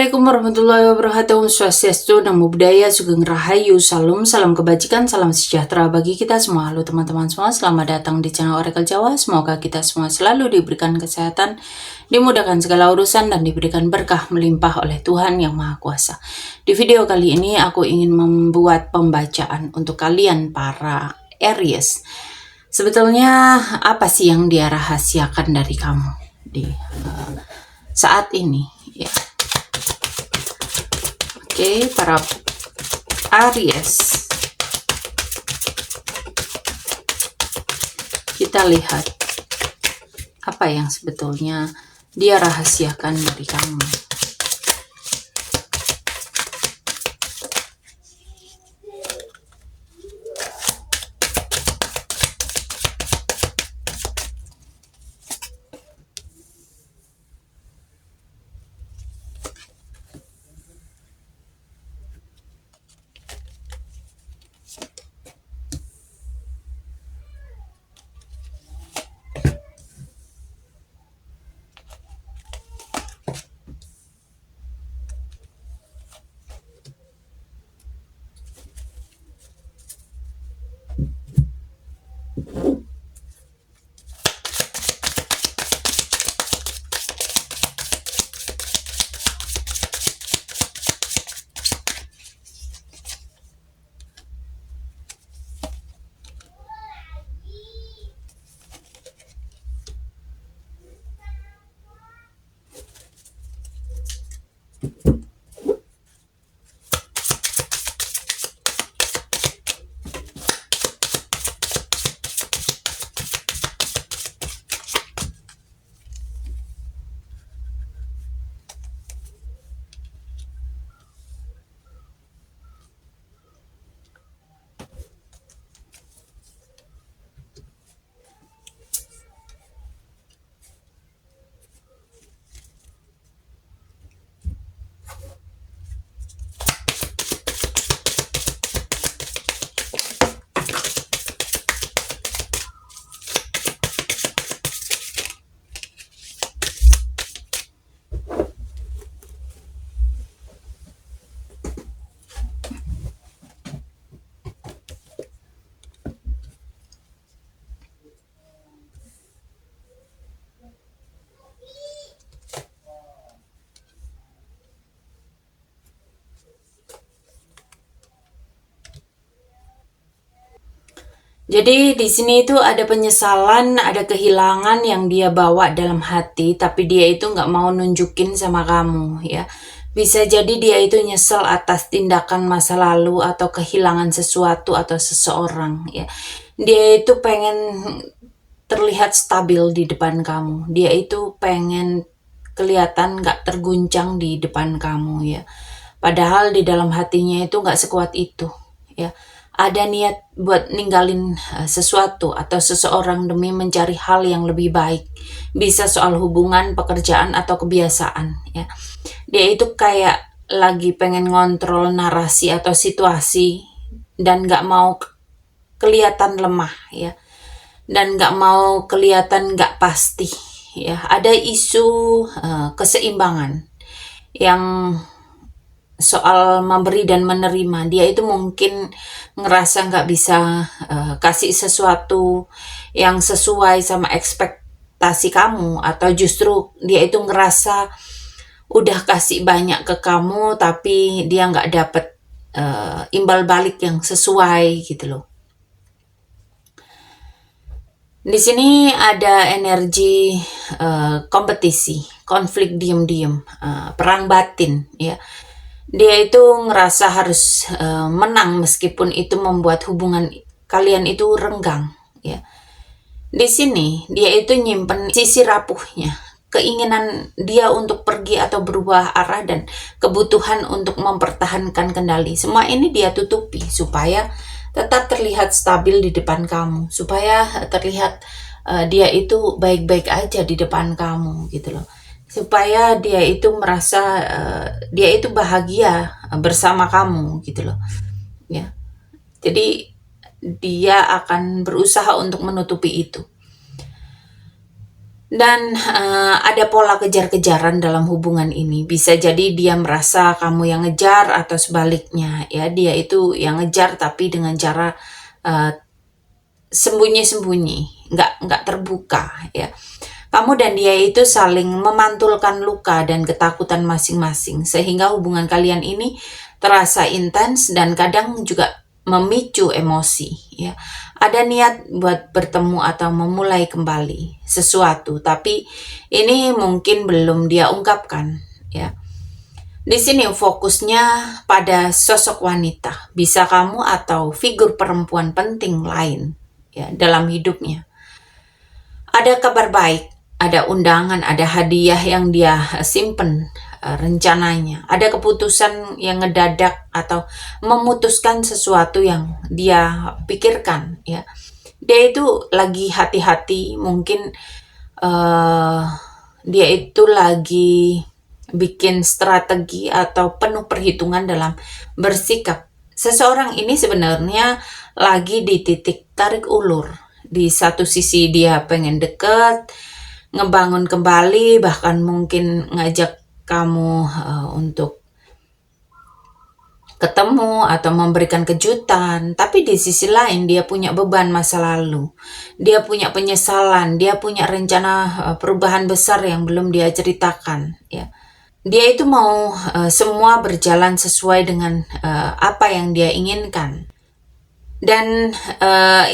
Assalamualaikum warahmatullahi wabarakatuh. Om Swastiastu, Namo Buddhaya, Sugeng Rahayu, salam kebajikan, salam sejahtera bagi kita semua. Halo teman-teman semua, selamat datang di channel Oracle Jawa. Semoga kita semua selalu diberikan kesehatan, dimudahkan segala urusan, dan diberikan berkah melimpah oleh Tuhan Yang Maha Kuasa. Di video kali ini aku ingin membuat pembacaan untuk kalian para Aries. Sebetulnya apa sih yang dia rahasiakan dari kamu di saat ini? Ya. Oke, para Aries, kita lihat apa yang sebetulnya dia rahasiakan dari kamu. Jadi di sini itu ada penyesalan, ada kehilangan yang dia bawa dalam hati, tapi dia itu nggak mau nunjukin sama kamu, ya. Bisa jadi dia itu nyesel atas tindakan masa lalu atau kehilangan sesuatu atau seseorang, ya. Dia itu pengen terlihat stabil di depan kamu. Dia itu pengen kelihatan nggak terguncang di depan kamu, ya. Padahal di dalam hatinya itu nggak sekuat itu, ya. Ada niat buat ninggalin sesuatu atau seseorang demi mencari hal yang lebih baik. Bisa soal hubungan, pekerjaan, atau kebiasaan, ya. Dia itu kayak lagi pengen ngontrol narasi atau situasi dan nggak mau kelihatan lemah, ya. Dan nggak mau kelihatan nggak pasti, ya. Ada isu keseimbangan yang soal memberi dan menerima. Dia itu mungkin ngerasa nggak bisa kasih sesuatu yang sesuai sama ekspektasi kamu, atau justru dia itu ngerasa udah kasih banyak ke kamu tapi dia nggak dapet imbal balik yang sesuai gitu loh. Di sini ada energi kompetisi, konflik diem-diem, perang batin, ya. Dia itu ngerasa harus menang meskipun itu membuat hubungan kalian itu renggang, ya. Di sini dia itu nyimpen sisi rapuhnya, keinginan dia untuk pergi atau berubah arah, dan kebutuhan untuk mempertahankan kendali. Semua ini dia tutupi supaya tetap terlihat stabil di depan kamu, supaya terlihat dia itu baik-baik aja di depan kamu gitu loh. Supaya dia itu merasa dia itu bahagia bersama kamu gitu loh, ya. Jadi dia akan berusaha untuk menutupi itu. Dan ada pola kejar-kejaran dalam hubungan ini. Bisa jadi dia merasa kamu yang ngejar atau sebaliknya ya, dia itu yang ngejar tapi dengan cara sembunyi-sembunyi, nggak terbuka ya. Kamu dan dia itu saling memantulkan luka dan ketakutan masing-masing, sehingga hubungan kalian ini terasa intens dan kadang juga memicu emosi ya. Ada niat buat bertemu atau memulai kembali sesuatu, tapi ini mungkin belum dia ungkapkan ya. Di sini fokusnya pada sosok wanita, bisa kamu atau figur perempuan penting lain ya dalam hidupnya. Ada kabar baik, ada undangan, ada hadiah yang dia simpen rencananya. Ada keputusan yang ngedadak atau memutuskan sesuatu yang dia pikirkan ya. Dia itu lagi hati-hati, mungkin dia itu lagi bikin strategi atau penuh perhitungan dalam bersikap. Seseorang ini sebenarnya lagi di titik tarik ulur. Di satu sisi dia pengen deket, ngebangun kembali, bahkan mungkin ngajak kamu untuk ketemu atau memberikan kejutan. Tapi di sisi lain dia punya beban masa lalu. Dia punya penyesalan, dia punya rencana perubahan besar yang belum dia ceritakan ya. Dia itu mau semua berjalan sesuai dengan apa yang dia inginkan. Dan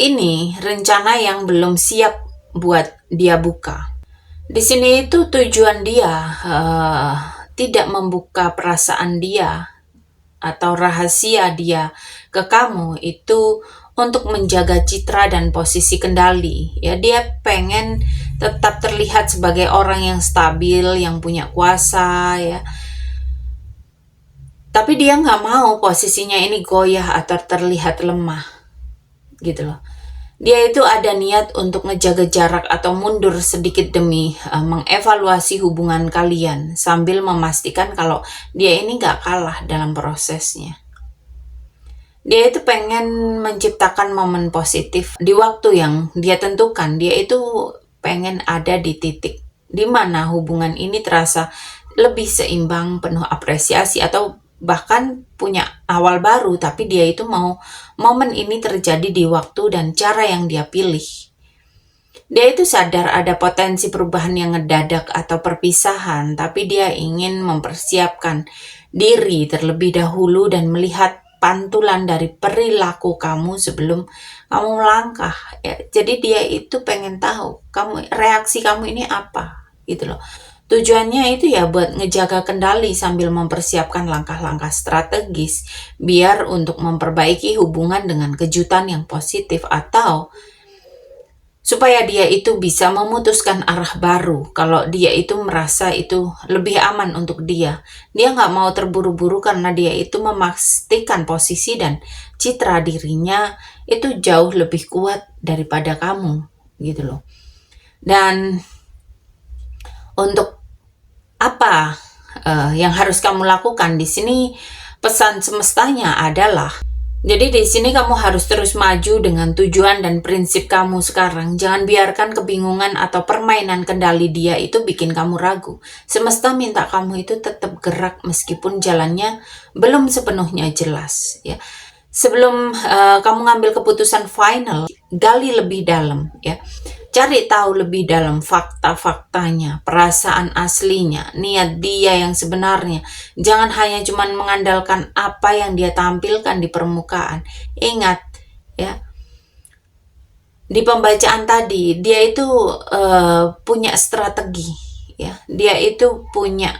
ini rencana yang belum siap buat dia buka. Di sini itu tujuan dia tidak membuka perasaan dia atau rahasia dia ke kamu itu untuk menjaga citra dan posisi kendali. Ya, dia pengen tetap terlihat sebagai orang yang stabil, yang punya kuasa ya. Tapi dia nggak mau posisinya ini goyah atau terlihat lemah, gitu loh. Dia itu ada niat untuk ngejaga jarak atau mundur sedikit demi mengevaluasi hubungan kalian sambil memastikan kalau dia ini nggak kalah dalam prosesnya. Dia itu pengen menciptakan momen positif di waktu yang dia tentukan. Dia itu pengen ada di titik di mana hubungan ini terasa lebih seimbang, penuh apresiasi, atau bahkan punya awal baru, tapi dia itu mau momen ini terjadi di waktu dan cara yang dia pilih. Dia itu sadar ada potensi perubahan yang ngedadak atau perpisahan, tapi dia ingin mempersiapkan diri terlebih dahulu dan melihat pantulan dari perilaku kamu sebelum kamu melangkah. Ya, jadi dia itu pengen tahu reaksi kamu ini apa, gitu loh. Tujuannya itu ya buat ngejaga kendali sambil mempersiapkan langkah-langkah strategis biar untuk memperbaiki hubungan dengan kejutan yang positif, atau supaya dia itu bisa memutuskan arah baru kalau dia itu merasa itu lebih aman untuk dia. Dia nggak mau terburu-buru karena dia itu memastikan posisi dan citra dirinya itu jauh lebih kuat daripada kamu, gitu loh. Dan untuk apa yang harus kamu lakukan di sini, pesan semestanya adalah, jadi di sini kamu harus terus maju dengan tujuan dan prinsip kamu sekarang. Jangan biarkan kebingungan atau permainan kendali dia itu bikin kamu ragu. Semesta minta kamu itu tetap gerak meskipun jalannya belum sepenuhnya jelas ya. Sebelum kamu ngambil keputusan final, gali lebih dalam ya. Cari tahu lebih dalam fakta-faktanya, perasaan aslinya, niat dia yang sebenarnya. Jangan hanya cuma mengandalkan apa yang dia tampilkan di permukaan. Ingat ya, di pembacaan tadi dia itu punya strategi ya. Dia itu punya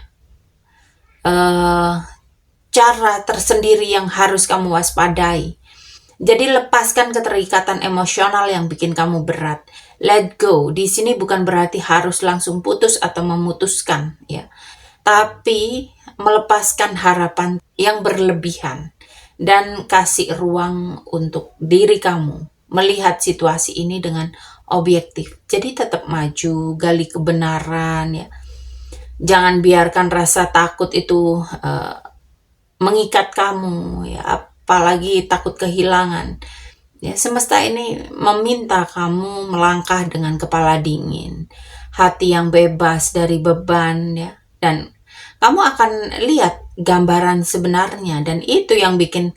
cara tersendiri yang harus kamu waspadai. Jadi lepaskan keterikatan emosional yang bikin kamu berat. Let go. Di sini bukan berarti harus langsung putus atau memutuskan ya. Tapi melepaskan harapan yang berlebihan dan kasih ruang untuk diri kamu melihat situasi ini dengan objektif. Jadi tetap maju, gali kebenaran ya. Jangan biarkan rasa takut itu mengikat kamu ya, apalagi takut kehilangan. Ya, semesta ini meminta kamu melangkah dengan kepala dingin. hati yang bebas dari beban ya. Dan kamu akan lihat gambaran sebenarnya, dan itu yang bikin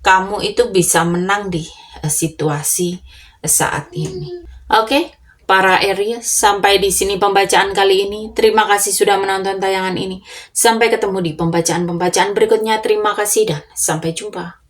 kamu itu bisa menang di situasi saat ini. Oke, para Aries, sampai di sini pembacaan kali ini. Terima kasih sudah menonton tayangan ini. Sampai ketemu di pembacaan-pembacaan berikutnya. Terima kasih dan sampai jumpa.